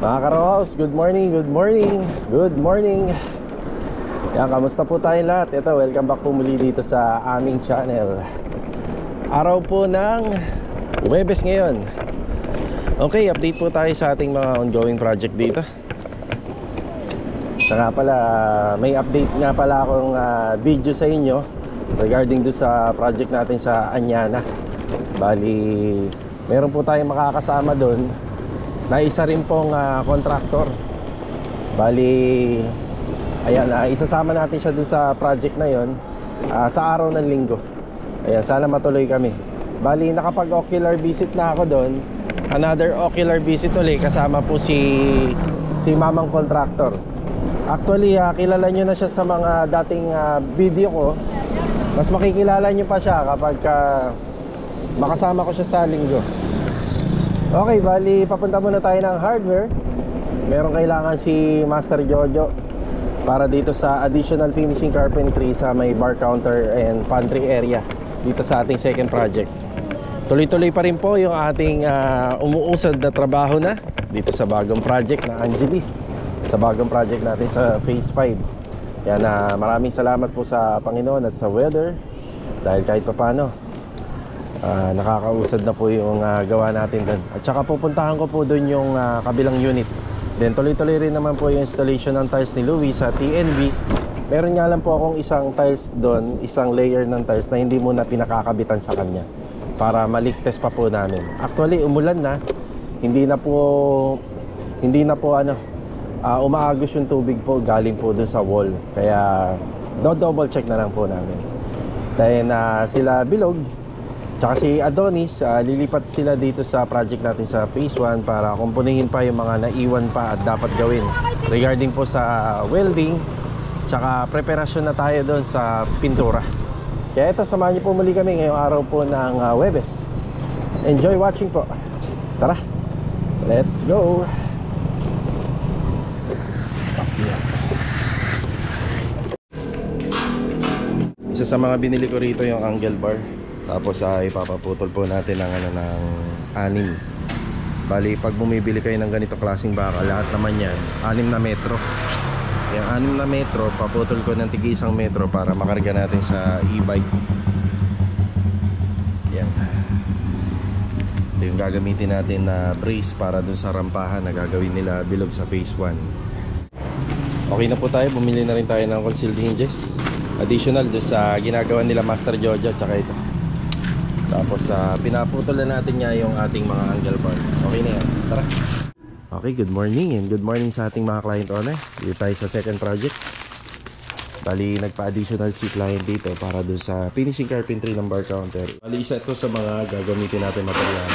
Mga Karaos, good morning, good morning, good morning. Yan, kamusta po tayong lahat? Ito, welcome back po muli dito sa aming channel. Araw po ng Huwebes ngayon. Okay, update po tayo sa ating mga ongoing project dito. Sa nga pala, may update nga pala akong video sa inyo regarding do sa project natin sa Anyana. Bali, meron po tayong makakasama doon na isa rin pong contractor. Bali, ayan, isasama natin siya dun sa project na yon sa araw ng linggo. Ayan, sana matuloy kami. Bali, nakapag-ocular visit na ako doon. Another ocular visit ulit, kasama po si mamang contractor. Actually, kilala nyo na siya sa mga dating video ko. Mas makikilala nyo pa siya kapag makasama ko siya sa linggo. Okay, bali, papunta muna tayo ng hardware. Meron kailangan si Master Jojo para dito sa additional finishing carpentry sa may bar counter and pantry area dito sa ating second project. Tuloy-tuloy pa rin po yung ating umuusad na trabaho na dito sa bagong project na Angeli, sa bagong project natin sa phase 5. Yan, maraming salamat po sa Panginoon at sa weather, dahil kahit pa paano nakakausad na po yung gawa natin doon. At saka pupuntahan ko po doon yung kabilang unit. Then tuloy-tuloy rin naman po yung installation ng tiles ni Louie sa TNB. Meron nga lang po akong isang tiles doon, isang layer ng tiles na hindi muna pinakakabitan sa kanya para malik test pa po namin. Actually, umulan na. Hindi na po umaagos yung tubig po galing po doon sa wall. Kaya double check na lang po namin. Dahil sila Bilog tsaka si Adonis, lilipat sila dito sa project natin sa phase 1 para kumpunihin pa yung mga naiwan pa at dapat gawin regarding po sa welding. Tsaka preparasyon na tayo doon sa pintura. Kaya ito, samahan niyo po muli kami ngayong araw po ng Huwebes. Enjoy watching po. Tara, let's go. Isa sa mga binili ko rito yung angle bar. Tapos ipapaputol po natin ng ng 6. Bali, pag bumibili kayo ng ganito klaseng baka, lahat naman yan 6 na metro. Yung 6 na metro, paputol ko ng tigi 1 metro para makarga natin sa e-bike. Yan. Ito yung gagamitin natin na brace para dun sa rampahan na gagawin nila Bilog sa phase 1. Okay na po tayo, bumili na rin tayo ng concealed hinges additional doon sa ginagawa nila Master Jojo tsaka ito. Tapos pinaputol na natin nga yung ating mga angle bar. Okay na yan, tara. Okay, good morning and good morning sa ating mga client owner. Dito tayo sa second project. Bali, nagpa-additional si client dito para doon sa finishing carpentry ng bar counter. Bali, isa ito sa mga gagamitin natin material.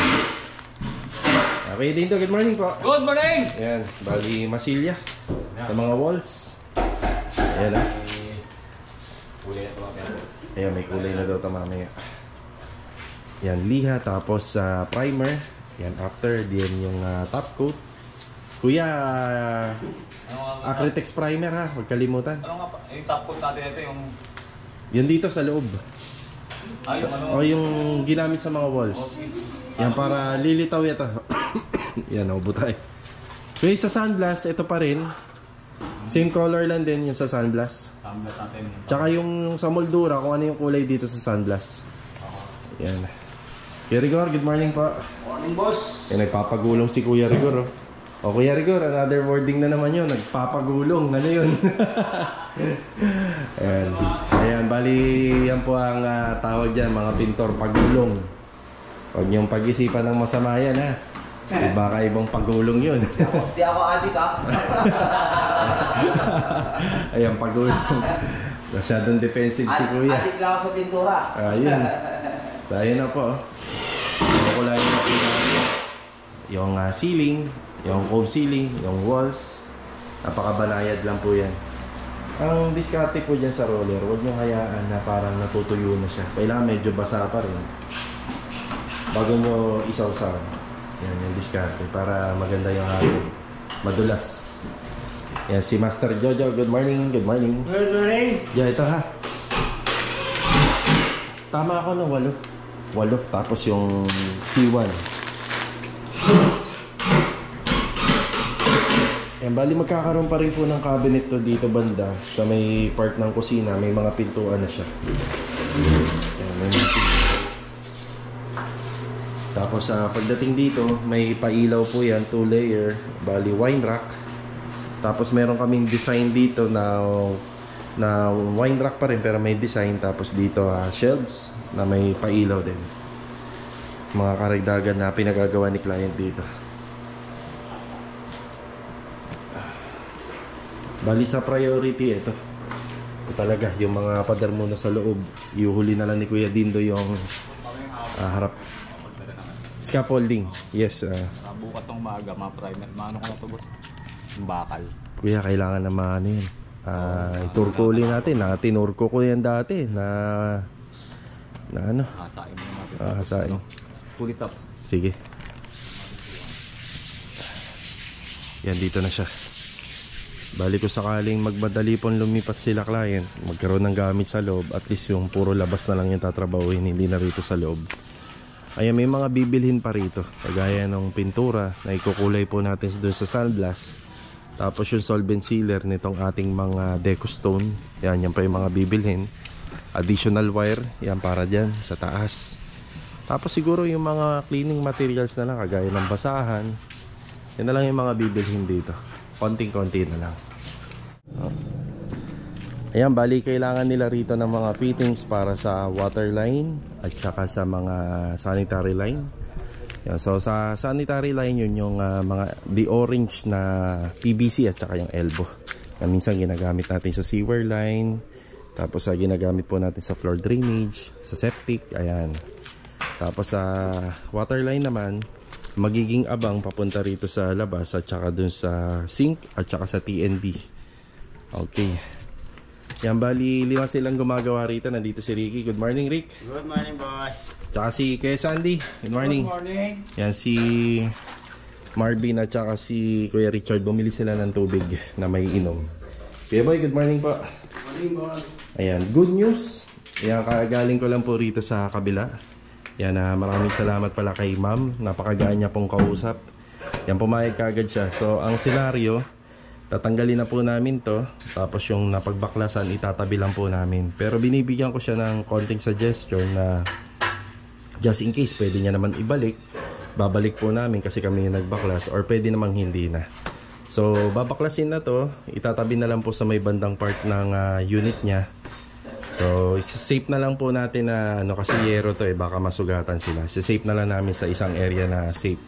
Okay, dito, good morning po. Good morning! Ayan, bali masilya sa mga walls. Ayan na. Ayan, may kulay na daw ito mamaya. Yan, liha, tapos primer. Yan, after, din yung top coat. Kuya, Acrytex primer ha, huwag kalimutan. Ano nga pa? Yung top coat natin ito, yung... Yan dito sa loob. yung ano? O yung ginamit sa mga walls. Yan, para lilitaw ito. Yan, naubo tayo. Kuya, sa sunblast, ito pa rin. Same color lang din yung sa sunblast. Sunblast natin. Tsaka yung sa moldura, kung ano yung kulay dito sa sunblast. Yan. Kuya Rigor, good morning po. Morning, boss. Yan, nagpapagulong si Kuya Rigor. O Kuya Rigor, another wording na naman yun. Nagpapagulong. Ano yun? Ayan. Ayan, bali yan po ang tawag dyan, mga pintor, pagulong. Huwag niyong pag-isipan ng masama yan ha. Baka ibang pagulong yun. Di ako adik ha. Ayan, pagulong. Masyadong defensive si Kuya. Adik lang ako sa pintura. Ayun. So ayun na po. Kukulayin natin yung ceiling, yung cove ceiling, yung walls. Napakabanayad lang po yan. Ang diskarte po dyan sa roller, huwag nyo hayaan na parang natutuyo na siya. Kailangan medyo basa pa rin bago nyo isawsaw. Yan yung diskarte para maganda yung halo. Madulas. Yan si Master Jojo. Good morning, good morning. Good morning. Yeah, ito ha. Tama ako ng 8. Tapos yung C1. Yan, bali magkakaroon pa rin po ng cabinet to dito banda sa may part ng kusina. May mga pintuan na siya. Yan, may mga pintuan. Tapos pagdating dito, may pailaw po yan, 2 layer. Bali wine rack. Tapos meron kaming design dito na wine rack pa rin pero may design. Tapos dito shelves na may pailaw din. Mga karagdagan na pinagagawa ni client dito. Bali sa priority ito talaga yung mga pader muna sa loob. Iuhuli na lang ni Kuya Dindo yung harap scaffolding. Yes. Bukas ng umaga, ma-primer. Maano ko na ito, boss? Yung bakal. Kuya, kailangan na maano yun. Iturko ulit natin. Tinurko ko yan dati na ano? Hasain mo natin. Hasain. Pull it up. Sige. Yan, dito na siya. Bali ko sakaling magmadali pong lumipat sila client, magkaroon ng gamit sa loob, at least yung puro labas na lang yung tatrabahuin, hindi na rito sa loob. Ayan, may mga bibilhin pa rito. Kagaya ng pintura na ikukulay po natin doon sa sandblast. Tapos yung solvent sealer nitong ating mga deco stone. Yan pa yung mga bibilhin. Additional wire, yan para dyan sa taas. Tapos siguro yung mga cleaning materials na lang, kagaya ng basahan. Yan na lang yung mga bibilhin dito. Konting-konti na lang. Ayan, bali kailangan nila rito ng mga fittings para sa water line at saka sa mga sanitary line. Yan, so sa sanitary line yun yung mga the orange na PVC at saka yung elbow na minsan ginagamit natin sa sewer line. Tapos ginagamit po natin sa floor drainage, sa septic. Ayan. Tapos sa water line naman, magiging abang papunta rito sa labas at saka dun sa sink at saka sa TNB. Okay. Yan, bali 5 silang gumagawa rito. Nandito si Ricky. Good morning, Rick. Good morning, boss. Tsaka si Kuya Sandy. Good morning. Good morning. Yan, si Marvin at tsaka si Kuya Richard. Bumili sila ng tubig na may inom. Kuya Boy, good morning po. Good morning, boss. Ayan, good news. Ayan, kagaling ko lang po rito sa kabila. Yan, maraming salamat pala kay ma'am. Napakagaan niya pong kausap. Yan, pumayag kagad siya. So, ang senaryo, tatanggalin na po namin to. Tapos yung napagbaklasan, itatabi lang po namin. Pero binibigyan ko siya ng konting suggestion na just in case, pwede niya naman ibalik. Babalik po namin kasi kami yung nagbaklas. Or pwede namang hindi na. So, babaklasin na to. Itatabi na lang po sa may bandang part ng unit niya. So, isa-safe na lang po natin na kasi yero to baka masugatan sila. Isa-safe na lang namin sa isang area na safe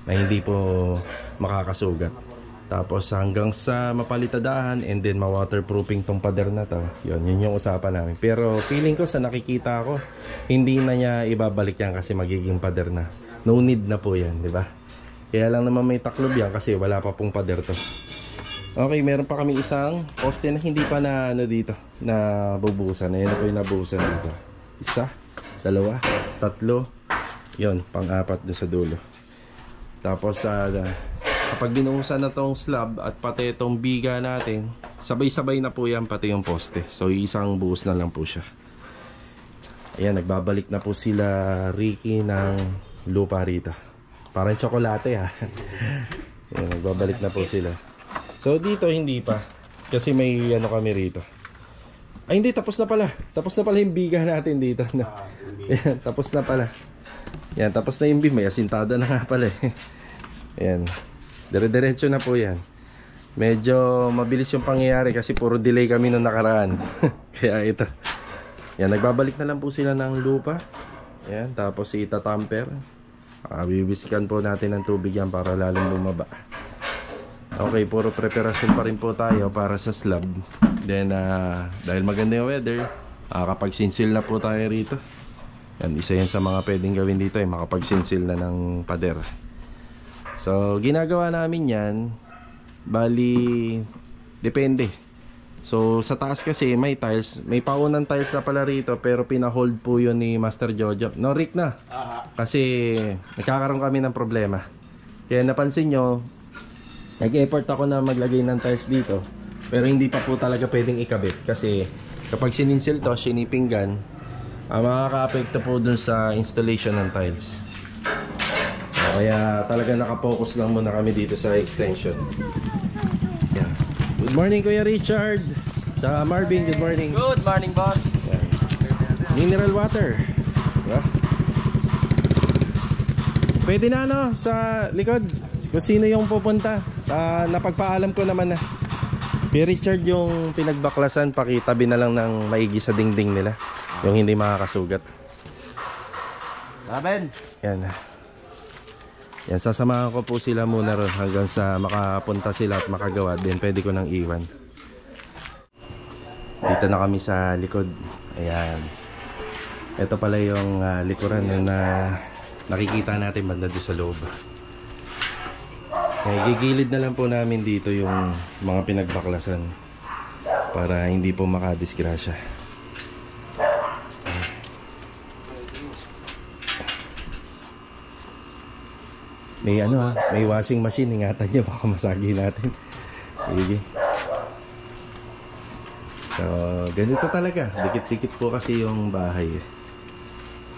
na hindi po makakasugat. Tapos hanggang sa mapalitadahan and then ma-waterproofing tong pader na to. Yun yung usapan namin. Pero feeling ko sa nakikita ko, hindi na niya ibabalik yan kasi magiging pader na. No need na po yan, di ba? Kaya lang naman may taklob yan kasi wala pa pong pader to. Okay, meron pa kami isang poste na hindi pa na dito na bubuhusan. Ayan na po yung nabuhusan dito. 1, 2, 3. Yun, pang-4 doon sa dulo. Tapos kapag binuhusan na tong slab at pati itong biga natin, sabay-sabay na po yan pati yung poste. So isang buhos na lang po siya. Ayan, nagbabalik na po sila Ricky ng lupa rito. Parang tsokolate ha. Ayan, nagbabalik na po sila. So dito hindi pa kasi may kami rito. Ay hindi, tapos na pala. Tapos na pala yung biga natin dito. No? Yan, tapos na pala. Yan, tapos na yung beam. May asintada na nga pala Yan. Dire-diretso na po yan. Medyo mabilis yung pangyayari kasi puro delay kami nung nakaraan. Kaya ito. Yan, nagbabalik na lang po sila ng lupa. Yan, tapos itatamper. Bibisikan po natin ng tubig yan para lalong bumaba. Okay, puro preparasyon pa rin po tayo para sa slab. Then, dahil maganda yung weather, kapag sinsil na po tayo rito. Yan, isa yan sa mga pwedeng gawin dito makapag sinsil na ng pader. So, ginagawa namin yan, bali, depende. So, sa taas kasi may tiles, may paunang tiles na pala rito, pero pinahold po yun ni Master Jojo. No, Rick na. Kasi, nagkakaroon kami ng problema. Kaya napansin nyo, nag-effort ako na maglagay ng tiles dito, pero hindi pa po talaga pwedeng ikabit kasi kapag sininsil to, sinipinggan, makaka-apekto po dun sa installation ng tiles. Kaya talaga nakapokus lang muna kami dito sa extension. Good morning Kuya Richard. Tsaka Marvin, good morning. Good morning, boss. Yan. Mineral water. Diba? Pwede na no sa likod. Kung sino yung pupunta. Napagpaalam ko naman na. Kuya Richard, yung pinagbaklasan, pakitabi na lang ng maigi sa dingding nila. Yung hindi makakasugat. Raben. Yan. Yan, sasamahan ko po sila muna ron hanggang sa makapunta sila at makagawa. Then pwede ko nang iwan. Dito na kami sa likod. Ayan. Ito pala yung likuran na nakikita natin banda doon sa loob. Gigilid na lang po namin dito yung mga pinagbaklasan para hindi po makadisgrasya. May may washing machine, ingatan nyo baka masagi natin. Sige. So, ganito talaga. Dikit-dikit po kasi yung bahay.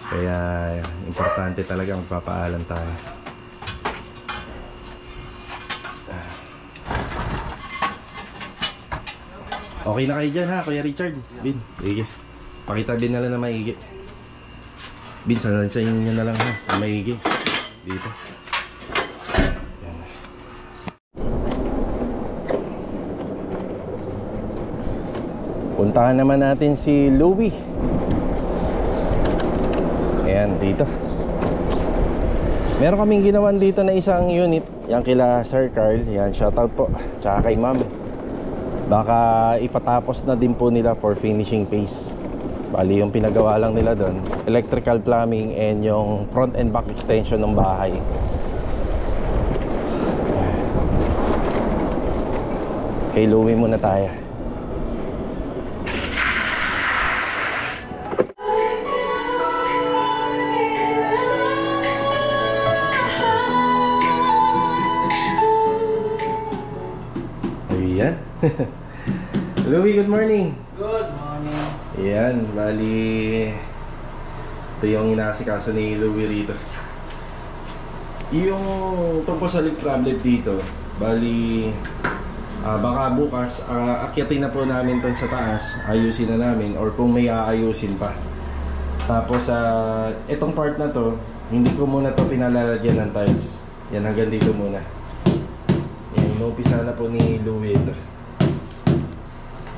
Kaya importante talaga magpapaalam tayo. Okay na kayo dyan ha, Kuya Richard. Bin, sige. Pakitabi na lang na maigi. Bin, sa inyo na lang ha, maigi. Dito. Puntahan naman natin si Louie. Ayan, dito. Meron kaming ginawan dito na isang unit. Yan kila Sir Carl. Yan, shoutout po. Tsaka kay ma'am. Baka ipatapos na din po nila for finishing phase. Bali yung pinagawa lang nila doon, electrical plumbing and yung front and back extension ng bahay. Kay Louie muna tayo. Ayan. Louie, good morning. Good morning. Ayan, bali ito yung inaasikaso ni Louie rito. Yung tungkol sa leak problem dito, bali baka bukas akyatin na po namin to sa taas, ayusin na namin or kung may aayusin pa. Tapos itong part na to, hindi ko muna to pinalalagyan ng tiles. Yan, hanggang dito muna. Yan, inumpisa na po ni Louie ito.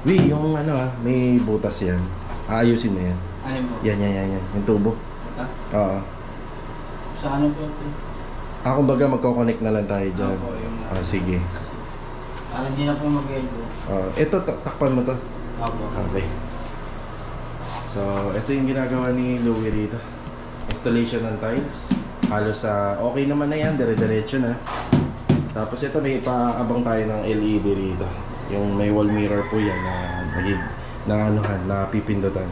Wi, yung may butas yan. Aayusin mo yan. Ano po? Yan. Yung tubo. Ito? Oo. Sa ano po ito? Kumbaga magkoconnect na lang tayo dyan. Opo, yung Sige. hindi na po mag-elbo. Ito, takpan mo to. Opo. Okay. So, ito yung ginagawa ni Louie rito. Installation ng tiles. Halos okay naman na yan. Dire-diretso na. Tapos ito, may paabang tayo ng LED rito. Yung may wall mirror po yan na pipindutan.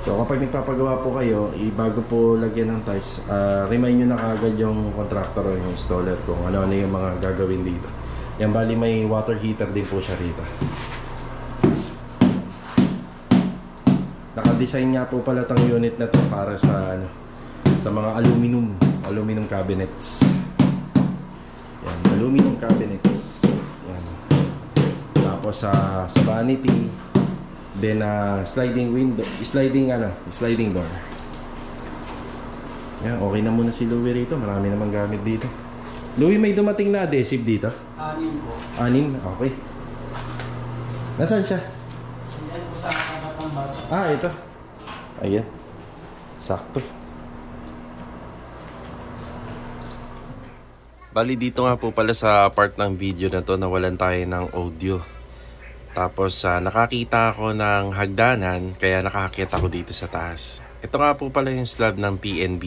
So kapag nagpapagawa po kayo, bago po lagyan ng tiles, remind nyo na kagad yung contractor o yung installer kung ano-ano yung mga gagawin dito. Yan, bali may water heater din po siya rito. Naka-design nga po pala tong unit na to para sa mga aluminum cabinets. Yan, aluminum cabinets. Tapos sa vanity, then sliding window, sliding door. Yan, okay na muna si Louie rito. Marami namang gamit dito. Louie, may dumating na adhesive dito? 6 po. 6? Okay. Nasaan siya? Yan po sa kakatang bata. Ito. Ayan. Sakto. Bali dito nga po pala sa part ng video na to, nawalan tayo ng audio. Tapos nakakita ako ng hagdanan, kaya nakakita ako dito sa taas. Ito nga po pala yung slab ng TNB.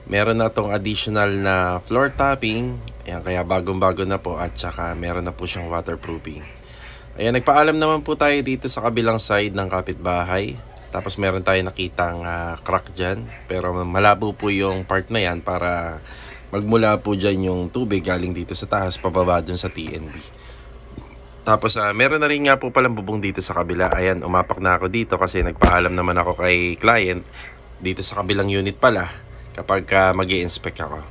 Meron na tong additional na floor topping. Ayan, kaya bagong-bago na po at saka meron na po siyang waterproofing. Ayan, nagpaalam naman po tayo dito sa kabilang side ng kapitbahay. Tapos meron tayo nakitang crack dyan. Pero malabo po yung part na yan para magmula po dyan yung tubig galing dito sa taas pababa dun sa TNB. Tapos meron na rin nga po palang bubong dito sa kabila. Ayan, umapak na ako dito kasi nagpaalam naman ako kay client dito sa kabilang unit pala kapag mag-i-inspect ako.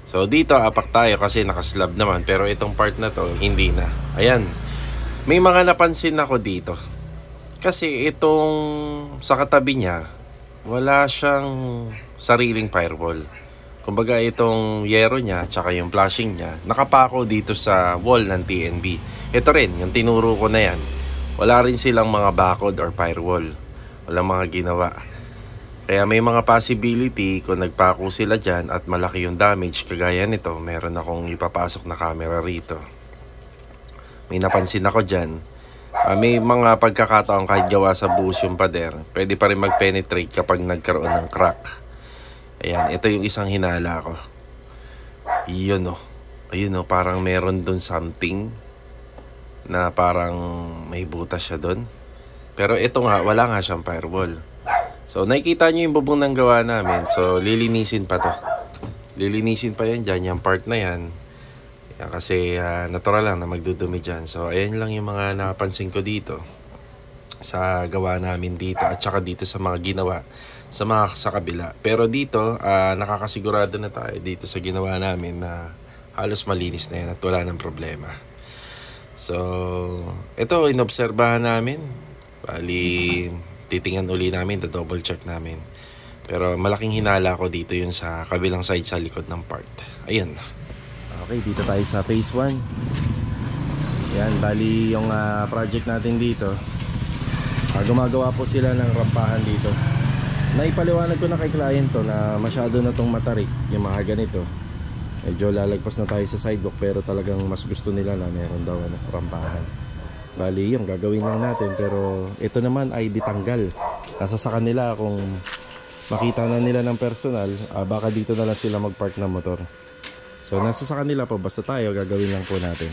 So dito apak tayo kasi nakaslab naman, pero itong part na to hindi na. Ayan, May mga napansin ako dito. Kasi itong sa katabi niya, wala siyang sariling firewall. Kumbaga itong yero niya tsaka yung flashing niya nakapako dito sa wall ng TNB. Ito rin, yung tinuro ko na yan. Wala rin silang mga barcode or firewall. Walang mga ginawa. Kaya may mga possibility kung nagpako sila dyan at malaki yung damage. Kagaya nito, meron akong ipapasok na camera rito. May napansin ako dyan. May mga pagkakataon kahit gawa sa buhos yung pader, pwede pa rin mag-penetrate kapag nagkaroon ng crack. Ayan, ito yung isang hinala ko. Yun o. Ayun o, parang meron dun something na parang may butas siya dun. Pero ito nga, wala nga siyang firewall. So, nakikita nyo yung bubong ng gawa namin. So, lilinisin pa to. Lilinisin pa yan dyan, yung part na yan. Yan, kasi natural lang na magdudumi dyan. So, ayan lang yung mga napansin ko dito sa gawa namin dito at saka dito sa mga ginawa sa kabila. Pero dito, nakakasigurado na tayo dito sa ginawa namin na halos malinis na yan at wala ng problema. So, ito, inobserbahan namin. Bali, titingnan uli namin, double check namin. Pero malaking hinala ko dito yun sa kabilang side sa likod ng part. Ayan. Okay, dito tayo sa phase 1. Yan, bali yung project natin dito. Gumagawa po sila ng rampahan dito. Naipaliwanag ko na kay client to na masyado na tong matarik yung mga ganito. Medyo lalagpas na tayo sa sidewalk pero talagang mas gusto nila na meron daw rampahan. Bali yung gagawin lang natin pero ito naman ay ditanggal. Nasa sa kanila kung makita na nila ng personal, baka dito na lang sila magpark ng motor. So nasa sa kanila po, basta tayo gagawin lang po natin.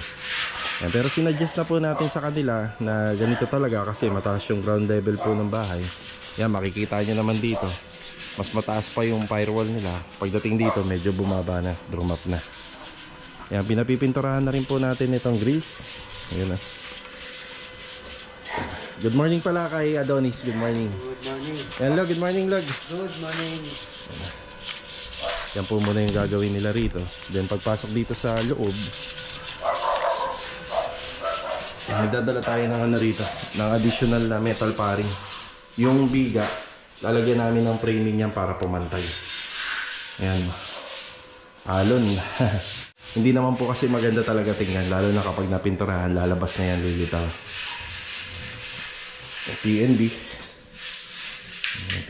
Yan, pero sinuggest na po natin sa kanila na ganito talaga kasi mataas yung ground level po ng bahay. Yan, makikita nyo naman dito. Mas mataas pa yung firewall nila. Pagdating dito, medyo bumaba na, drum up na. Yan, pinapipinturahan na rin po natin itong grills. Ayan na. Good morning pala kay Adonis. Good morning. Good morning. Hello, good morning, Log. Good morning. Yan po muna yung gagawin nila rito. Then pagpasok dito sa loob, nagdadala tayo ng ano rito, ng additional na metal paring. Yung biga, lalagyan namin ng framing yan para pumantay. Ayan. Alon. Hindi naman po kasi maganda talaga tingnan, lalo na kapag napinturahan, lalabas na yan, lilitaw. PNB.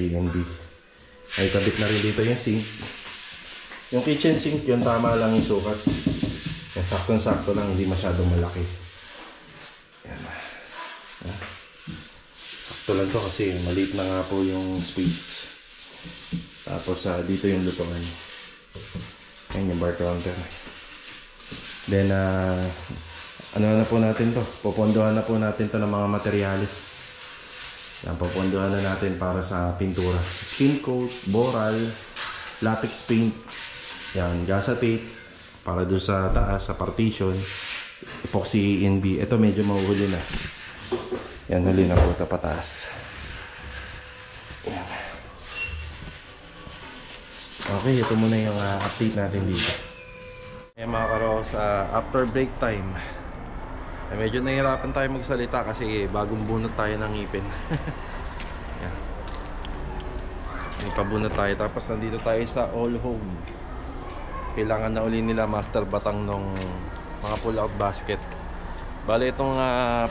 PNB. Ay, kabit na rin dito yung sink. Yung kitchen sink, yun tama lang yung sukat. Yung saktong-sakto lang, hindi masyadong malaki. Yan. Sakto lang to kasi maliit na nga po yung space. Tapos dito yung lutuan. Ayan yung bar counter. Then ano na po natin to? Pupondohan na po natin to ng mga materyales. Yan, pupondohan na natin para sa pintura. Skin coat, boral, latex paint. Yan, gasa tape para doon sa taas, sa partition. Epoxy NB. Ito medyo mahuhuli na. Yan, huli na po ito pataas. Yan. Okay, ito muna yung update natin dito. Yan mga karos, after break time, medyo nahihirapan tayo magsalita kasi bagong bunot tayo ng ngipin. Yan. Nagpabunot tayo, tapos nandito tayo sa All Home. Kailangan na uli nila master batang ng mga pull-out basket. Bale, itong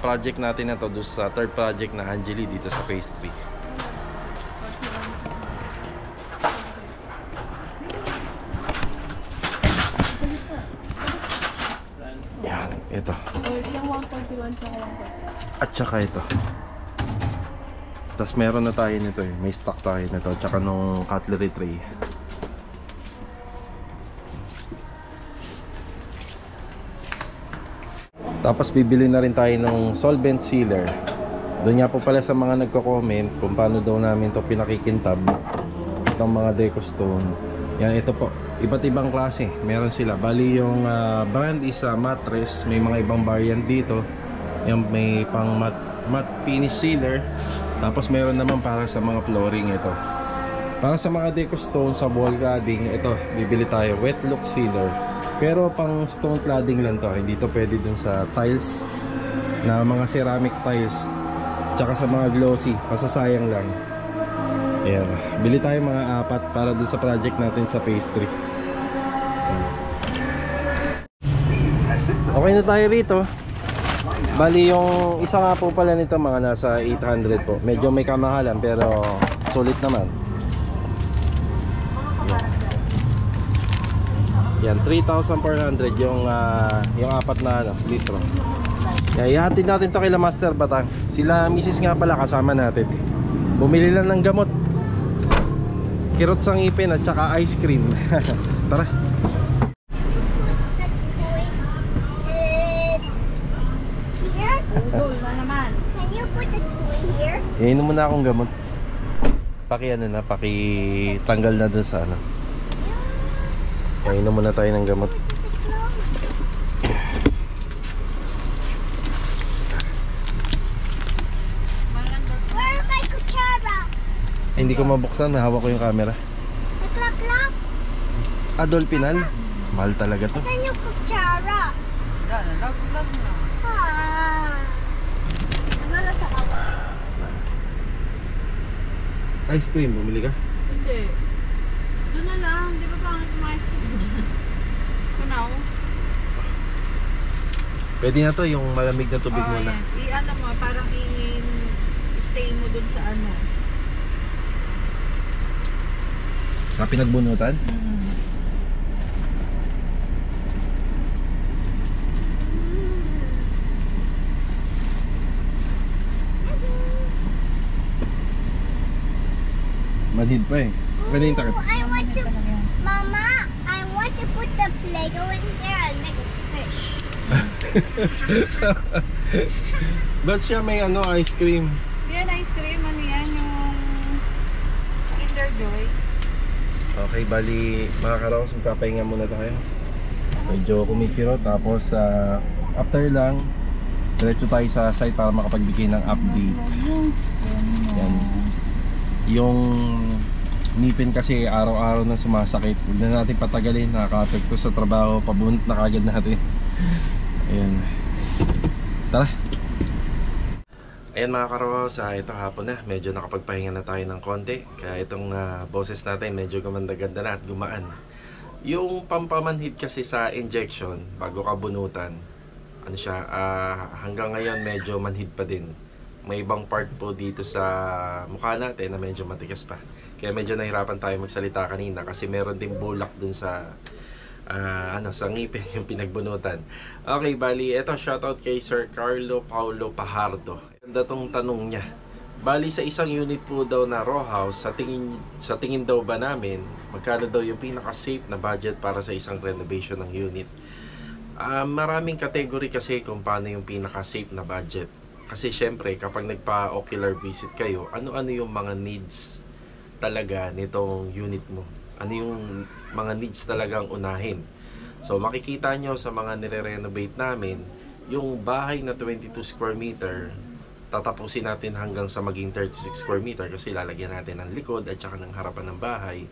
project natin na to, doon sa third project na Angeli dito sa phase 3. Yan, ito. Yung 141 tsaka 141. At saka ito. Tapos meron na tayo nito eh. May stock tayo nito. Tsaka nung cutlery tray. Tapos bibili na rin tayo ng solvent sealer. Doon nga po pala sa mga nagko-comment kung paano daw namin to pinakikintab itong mga deco stone. Yan, ito po, iba't ibang klase meron sila. Bali yung brand is mattress. May mga ibang variant dito. Yan, may pang matte finish sealer. Tapos meron naman para sa mga flooring ito. Para sa mga deco stone sa wall cladding, ito bibili tayo wet look sealer. Pero pang stone cladding lang to, hindi to pwede dun sa tiles. na mga ceramic tiles tsaka sa mga glossy, masasayang lang. Ayan, bili tayo mga 4 para dun sa project natin sa pastry. Okay na tayo rito. Bali yung isa nga po pala nito mga nasa 800 po. Medyo may kamahalan pero sulit naman. Yan, 3,400 yung 4 na litro. Ihatid natin to kila Master Batang. Sila misis nga pala kasama natin. Bumili lang ng gamot, kirot sa ngipin at saka ice cream. Tara. Udol na naman. Can you put the toy here? Iinom muna akong gamot. Tanggal na dun sa ano. Iinom muna tayo ng gamot. Where are my kutsara? Hindi ko mabuksan, hawak ko yung camera. Naklak-lak. Adolphinal. Mahal talaga to. Saan yung kutsara? Lag na. Ah. Ano na sa kawa? Ice cream, bumili ka? Hindi. Doon na lang. Di ba pangit yung ice cream dyan? Kunaw? Pwede na to, yung malamig na tubig muna. Yan. I-ano mo, parang i-stay mo dun sa ano. Sa pinagbunutan? Manhid pa eh. Pwede yung takip. I want to, Mama, I want to put the Play-Doh in there and make a fish. Ba't siya may ice cream? Yan, ice cream, ano yan, yung Kinder Joy. Okay, bali mga karaos, magpapahinga muna tayo. Medyo kumikiro, tapos after lang, diretso tayo sa site para makapagbigay ng update. Yan. Yung ngipin kasi araw-araw na sumasakit. Huwag na natin patagalin, nakaka-apekto sa trabaho, pabunot na kagad natin. Ayan. Tara. Ayan mga karaos, ito hapon na. Medyo nakapagpahinga na tayo ng konti. Kaya itong boses natin medyo gumanda-ganda na at gumaan. Yung pampamanhid kasi sa injection, bago ka bunutan, ano siya, hanggang ngayon medyo manhid pa din. May ibang part po dito sa mukha natin na medyo matigas pa. Kaya medyo nahirapan tayo magsalita kanina kasi meron din bulak dun sa sa ngipin yung pinagbunutan. Okay, bali, eto shoutout kay Sir Carlo Paulo Pajardo. Ganda tong tanong niya. Bali sa isang unit po daw na row house, sa tingin daw ba namin, magkano daw yung pinaka-safe na budget para sa isang renovation ng unit? Maraming category kasi kung paano yung pinaka-safe na budget. Kasi syempre, kapag nagpa-ocular visit kayo, ano-ano yung mga needs talaga nitong unit mo? Ano yung mga needs talagang unahin? So, makikita nyo sa mga nire-renovate namin, yung bahay na 22 square meter, tatapusin natin hanggang sa maging 36 square meter kasi lalagyan natin ng likod at saka ng harapan ng bahay.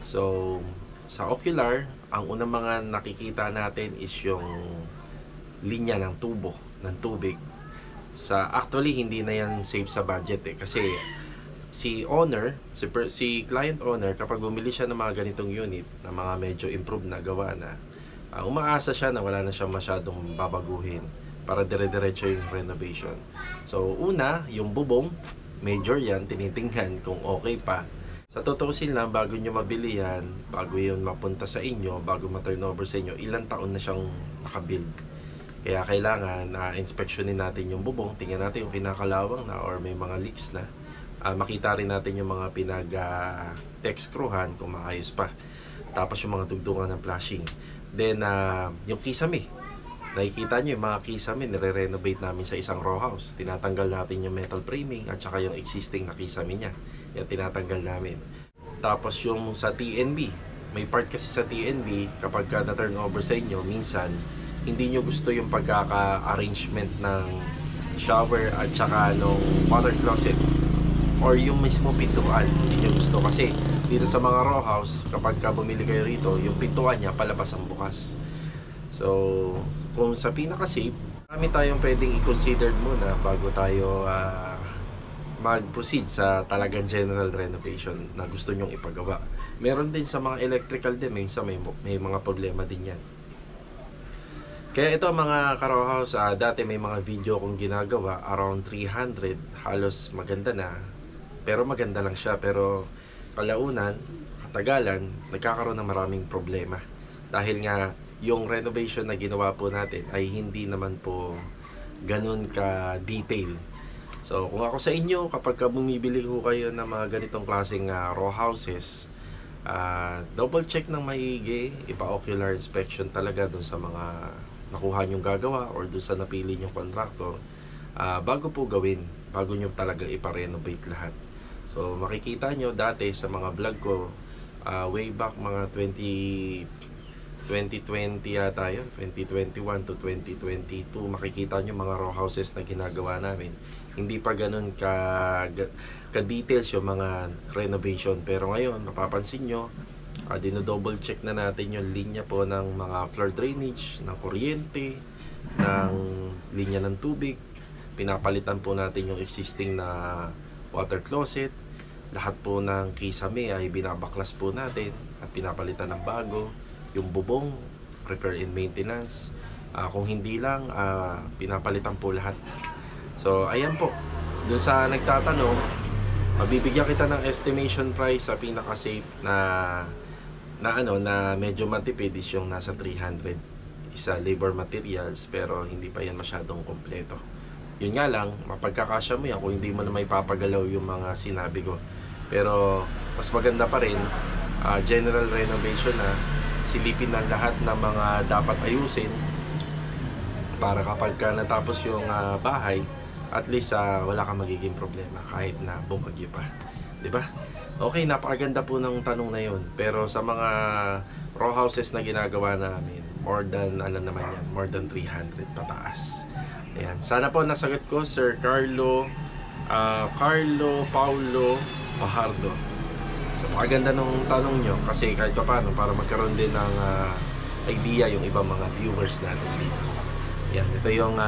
So, sa ocular, ang unang mga nakikita natin is yung linya ng tubo, ng tubig. Actually, hindi na yan safe sa budget kasi si client owner, kapag bumili siya ng mga ganitong unit na mga medyo improved na gawa na, umaasa siya na wala na siya masyadong babaguhin para dire-diretso yung renovation. So una, yung bubong, major yan, tinitingnan kung okay pa. Sa tutuusin lang, bago nyo mabili yan, bago yun mapunta sa inyo, bago ma-turnover sa inyo, ilang taon na siyang nakabuild. Kaya kailangan inspeksyonin natin yung bubong, tingnan natin yung kinakalawang na or may mga leaks na. Makita rin natin yung mga pinag-texcruhan kung maayos pa. Tapos yung mga dugtungan ng flashing. Then yung kisame. Nakikita nyo yung mga kisame, nire-renovate namin sa isang row house. Tinatanggal natin yung metal framing at saka yung existing na kisame niya. Yan tinatanggal namin. Tapos yung sa TNB, may part kasi sa TNB, kapag na-turn over sa inyo, minsan hindi nyo gusto yung pagkaka-arrangement ng shower at saka nung water closet or yung mismo pintuan. Hindi nyo gusto kasi dito sa mga row house, kapag bumili kayo rito, yung pintuan niya palabas ang bukas. So kung sa pinaka-safe, Marami tayong pwedeng i-consider muna bago tayo mag-proceed sa talagang general renovation na gusto nyong ipagawa. Meron din sa mga electrical din, minsan may mga problema din yan. Kaya ito mga ka-row house, dati may mga video kong ginagawa around 300, halos maganda na, pero maganda lang siya. Pero kalaunan, katagalan, nagkakaroon ng maraming problema dahil nga yung renovation na ginawa po natin ay hindi naman po ganun ka-detail. So kung ako sa inyo, kapag bumibili ko kayo ng mga ganitong klaseng row houses, double check ng maigi, ipa-ocular inspection talaga dun sa mga nakuha nyong gagawa or dun sa napili nyong contractor, bago po gawin, bago nyo talaga ipa-renovate lahat. So makikita nyo dati sa mga vlog ko, way back mga 2020 yata yun, 2021 to 2022, makikita nyo mga row houses na ginagawa namin. Hindi pa ganun ka-details yung mga renovation. Pero ngayon, mapapansin nyo, dino-double check na natin yung linya po ng mga floor drainage, ng kuryente, ng linya ng tubig. Pinapalitan po natin yung existing na water closet. Lahat po ng kisame ay binabaklas po natin at pinapalitan ng bago. Yung bubong, repair and maintenance. Kung hindi lang, pinapalitan po lahat. So ayan po, dun sa nagtatanong, mabibigyan kita ng estimation price sa pinaka-safe na medyo matipid is yung nasa 300 isa labor materials, pero hindi pa yan masyadong kompleto. Yun nga lang, mapagkakasya mo yan kung hindi mo na may papagalaw yung mga sinabi ko. Pero mas maganda pa rin, general renovation na silipin ng lahat ng mga dapat ayusin para kapag natapos yung bahay, at least wala kang magiging problema kahit na bumagyo pa, di ba? Okay, napakaganda po ng tanong na yun. Pero sa mga row houses na ginagawa namin, more than, alam naman yan, more than 300 pataas. Ayan, sana po nasagot ko, Sir Carlo Paulo Pajardo. So, napakaganda ng tanong nyo kasi kahit pa paano, para magkaroon din ng idea yung ibang mga viewers natin dito. Ayan, ito yung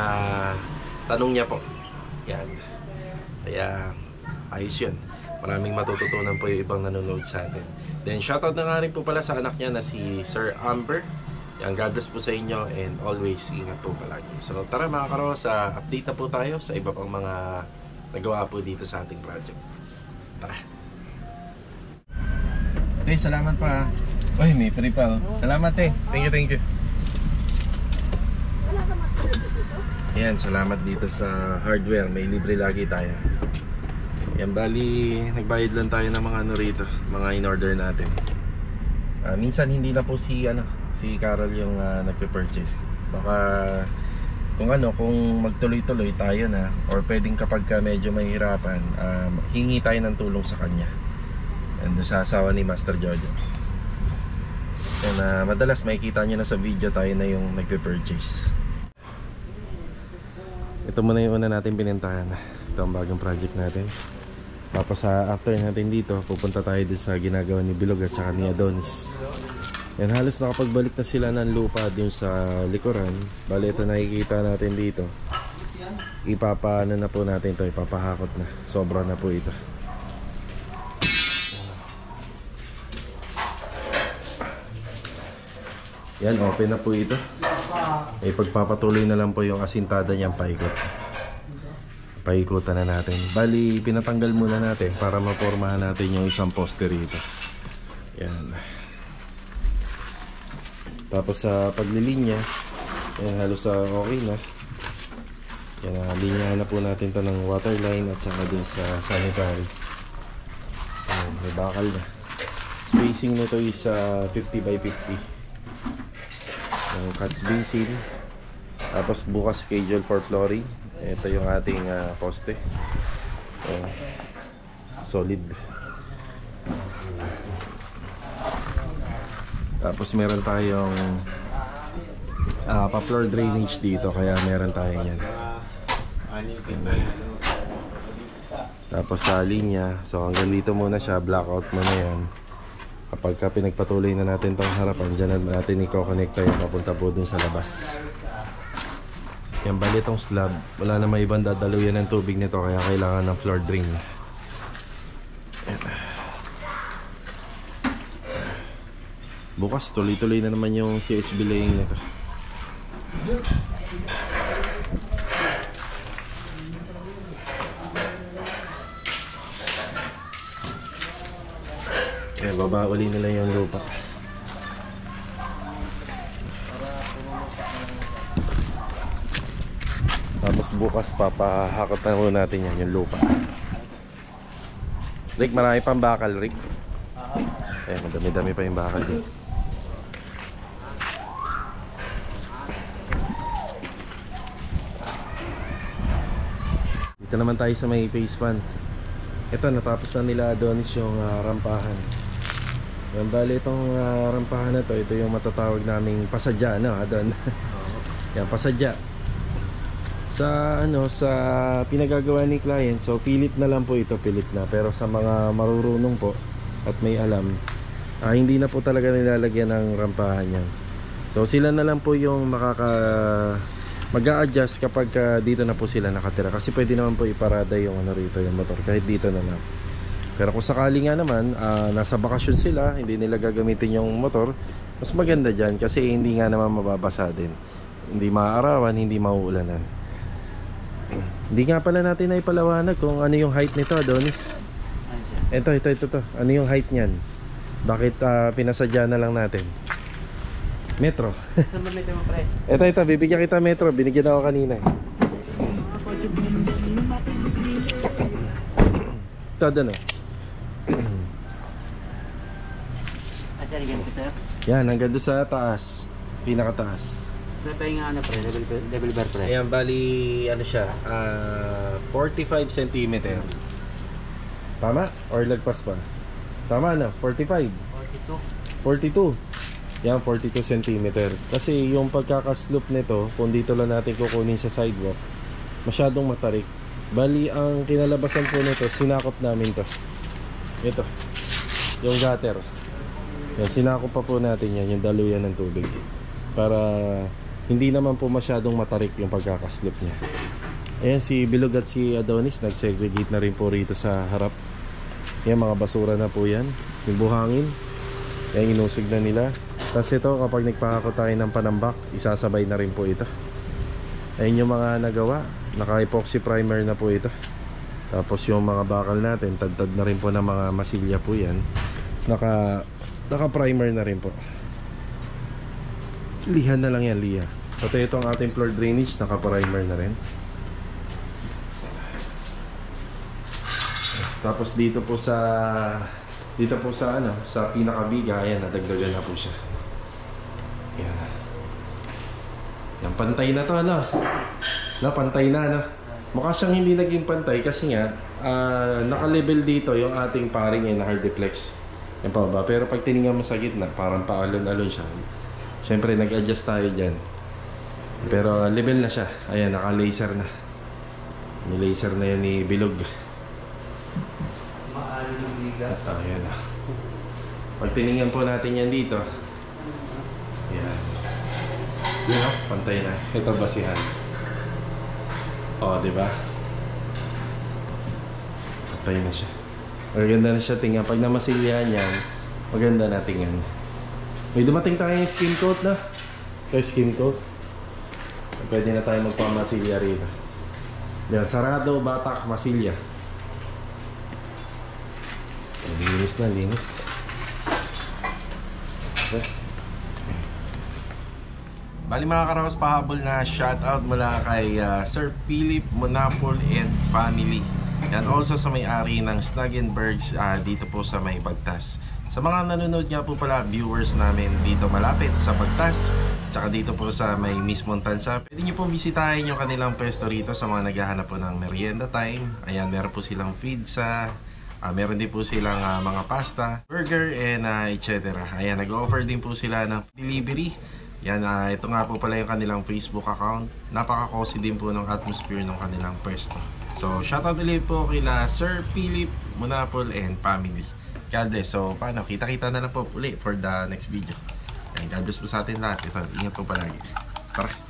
tanong niya po. Yan. Kaya ayos yun. Maraming matututunan po yung ibang nanonood sa atin. Then shoutout na nga rin po pala sa anak niya na si Sir Amber. Yan, God bless po sa inyo and always ingat po palagi. So tara mga karo, sa update na po tayo sa iba pang mga nagawa po dito sa ating project. Tara. Salamat pa. Uy, may free pa. Salamat Thank you. Ayan, salamat dito sa hardware. May libre lagi tayo. Ayan, bali, nagbayad lang tayo ng mga rito, mga in-order natin. Minsan hindi na po si Carol yung nagpe-purchase. Baka kung magtuloy-tuloy tayo na, or pwedeng kapag medyo mahirapan, hingi tayo ng tulong sa kanya. And sa asawa ni Master Jojo. And madalas makikita nyo na sa video tayo na yung nagpe-purchase. Ito muna yung una natin pinentahan. Ito ang bagong project natin. Tapos after natin dito, pupunta tayo din sa ginagawa ni Bilog at saka ni Adonis. Yan, halos nakapagbalik na sila ng lupa dun sa likuran. Bali, ito nakikita natin dito. Ipapaano na po natin ito, ipapahakot na. Sobra na po ito. Yan, open na po ito. Pagpapatuloy na lang po yung asintada niyang paikot. Paikutan na natin. Bali, pinatanggal muna natin para mapormahan natin yung isang poste rito. Yan. Tapos sa paglilinya, halos okay na. Yan, linya na po natin to ng water line at saka din sa sanitary. Yan, may bakal na. Spacing nito is 50 by 50. Yung cuts basin. Tapos bukas schedule for flooring. Ito yung ating poste. Solid. Tapos meron tayong pa-floor drainage dito, kaya meron tayo yan. Tapos sa linya, so hanggang dito muna siya, blackout mo na yan. Kapag pinagpatuloy na natin tong harapan, dyan na natin i-connect tayo papunta po dun sa labas. Yan, bali itong slab, wala na may ibang dadaluyan ng tubig nito, kaya kailangan ng floor drain. Yan. Bukas tuloy-tuloy na naman yung CHB laying nito. Kaya baba uli nila yung lupa. Tapos bukas papahakot na muna natin yan, yung lupa. Rick, marami pang bakal, Rick. Eh, madami-dami pa yung bakal din. Dito naman tayo sa may phase 1. Ito, natapos na nila Adonis yung rampahan. Yan, bali itong rampahan na to, ito yung matatawag naming pasadya, no, Adon? Yan, pasadya. Sa sa pinagagawa ni client, so pilit na lang po ito, pilit na. Pero sa mga marurunong po at may alam, hindi na po talaga nilalagyan ng rampahan yan. So sila na lang po yung mag-a-adjust kapag dito na po sila nakatira. Kasi pwede naman po iparada yung rito, yung motor, kahit dito na lang. Pero kung sakali nga naman, nasa bakasyon sila, hindi nila gagamitin yung motor, mas maganda dyan kasi hindi nga naman mababasa din. Hindi maaarawan, hindi mauulanan. Hindi nga pala natin ay palawanag kung ano yung height nito, Adonis. Ito. Ano yung height niyan? Bakit pinasadya na lang natin? Metro. Saan ba metro mo, pre? Ito, bibigyan kita metro. Binigyan ako kanina. Ito, doon Ayan, ganito, sir. Yan, hanggang doon sa taas. Pinakataas. Pre, tayo nga pre, level bar, pre. Ayan, bali, siya, 45 cm. Tama? Or lagpas pa? Tama na, 45. 42. Yan, 42 cm. Kasi yung pagkakaslope nito, kung dito lang natin kukunin sa sidewalk, masyadong matarik. Bali, ang kinalabasan po nito, sinakop namin to. Ito, yung gutter. Yan, sinakop pa po natin yan, yung daluyan ng tubig. Para hindi naman po masyadong matarik yung pagkakaslope niya. Ayan, si Bilog at si Adonis nag-segregate na rin po rito sa harap. Yan, mga basura na po yan. Yung buhangin, yan, inusog na nila. Tapos ito, kapag nagpahako tayo ng panambak, isasabay na rin po ito. Ayan yung mga nagawa. Naka-epoxy primer na po ito. Tapos yung mga bakal natin, tad-tad na rin po ng mga masilya po yan. Naka-primer na rin po. Lihan na lang yan, liha. Pati itong ating floor drainage, naka-primer na rin. Tapos dito po sa sa pinakabiga, ayan, nadagdagan na po siya. Ayan. Yan, pantay na to, pantay na, Mukha siyang hindi naging pantay kasi nga, naka-level dito yung ating paring na hard deflex. Yan pa ba? Pero pag tiningnan mo sa gitna, parang paalon-alon siya. Siyempre, nag-adjust tayo dyan. Pero level na siya. Ayan, naka-laser na. May laser na yan ni Bilog. Maalo ng liga. Ayan na. Pag tiningnan po natin yan dito, ayan. Yun o, pantay na. Ito basihan. O, diba? Pantay na siya. Maganda na siya tingnan. Pag namasilihan yan, maganda na tingnan. May dumating tayo yung skin coat na. Kaya skin coat. Pwede na tayo magpamasilya rito. Yan, sarado, batak, masilya. Linis na, linis. Okay. Bali mga karaos, pahabol na shoutout mula kay Sir Philip Monapol and family. Yan, also sa may-ari ng Snuggenbergs dito po sa may Bagtas. Sa mga nanonood nga po pala, viewers namin dito malapit sa Bagtas, tsaka dito po sa may mismong Tansa, pwede nyo po bisitahin yung kanilang pwesto rito sa mga naghahanap po ng merienda time. Ayan, meron po silang pizza, meron din po silang mga pasta, burger, and etc. Ayan, nag-offer din po sila ng delivery. Yan, ito nga po pala yung kanilang Facebook account. Napaka-cozy din po ng atmosphere ng kanilang pwesto. So, shoutout ulit po kila Sir Philip Monapol and family. God bless. So, paano? Kita-kita na lang po ulit for the next video. And God bless po sa atin lahat. Ito, ingat po palagi. Tara!